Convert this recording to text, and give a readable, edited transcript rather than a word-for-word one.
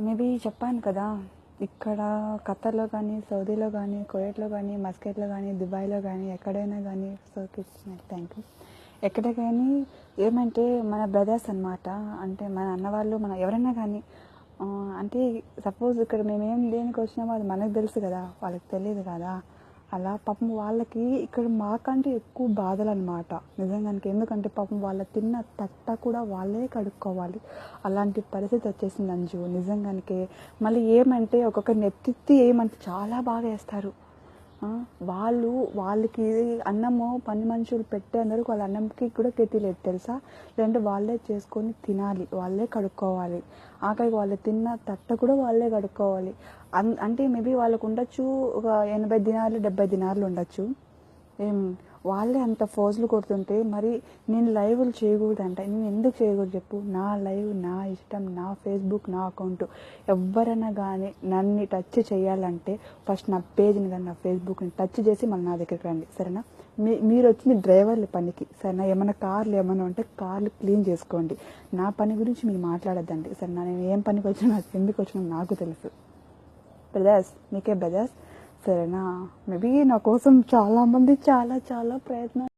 Maybe చెప్పాను కదా, ఇక్కడ ఖతర్లో కానీ, సౌదీలో కానీ, కువైట్లో కానీ, మస్కట్లో కానీ, దుబాయ్లో కానీ, ఎక్కడైనా కానీ, థ్యాంక్ యూ, ఎక్కడ కానీ ఏమంటే మన బ్రదర్స్ అనమాట. అంటే మన అన్నవాళ్ళు, మన ఎవరైనా కానీ అంటే సపోజ్ ఇక్కడ మేమేం దేనికి వచ్చినామో అది మనకు తెలుసు కదా, వాళ్ళకి తెలియదు కదా. అలా పాపం వాళ్ళకి ఇక్కడ మాకంటే ఎక్కువ బాధలు అనమాట నిజంగానికి. ఎందుకంటే పాపం వాళ్ళ తిన్న తట్ట కూడా వాళ్ళే కడుక్కోవాలి. అలాంటి పరిస్థితి వచ్చేసింది అంజు నిజంగానికి. మళ్ళీ ఏమంటే ఒక్కొక్కరిని ఎత్తిత్తి ఏమంటే చాలా బాగా వేస్తారు. వాళ్ళకి అన్నము పని మనుషులు పెట్టేందుకు వాళ్ళ అన్నంకి కూడా కెట్టి లేదు తెలుసా. లేదంటే వాళ్ళే చేసుకొని తినాలి, వాళ్ళే కడుక్కోవాలి. ఆఖరికి వాళ్ళు తిన్న తట్ట కూడా వాళ్ళే కడుక్కోవాలి. అంటే మేబీ వాళ్ళకు ఉండొచ్చు ఒక 80 దినాలు 70 దినాలు ఉండొచ్చు. వాళ్ళే అంత ఫోజులు కొడుతుంటే మరి నేను లైవ్లు చేయకూడదంట. నేను ఎందుకు చేయకూడదు చెప్పు? నా లైవ్ నా ఇష్టం, నా ఫేస్బుక్ నా అకౌంట్. ఎవరైనా కానీ నన్ను టచ్ చేయాలంటే ఫస్ట్ నా పేజ్ని కానీ నా ఫేస్బుక్ని టచ్ చేసి మళ్ళీ నా దగ్గరికి రండి, సరేనా? మీరు వచ్చింది డ్రైవర్ల పనికి, సరేనా? ఏమైనా కార్లు ఏమైనా ఉంటే కార్లు క్లీన్ చేసుకోండి. నా పని గురించి మీరు మాట్లాడద్దండి, సరేనా? నేను ఏం పనికి వచ్చినా, నాకు ఎందుకు వచ్చినా నాకు తెలుసు. బ్రదర్స్, మీకే బ్రదర్స్, సరేనా? మేబీ నా కోసం చాలామంది చాలా చాలా ప్రయత్నం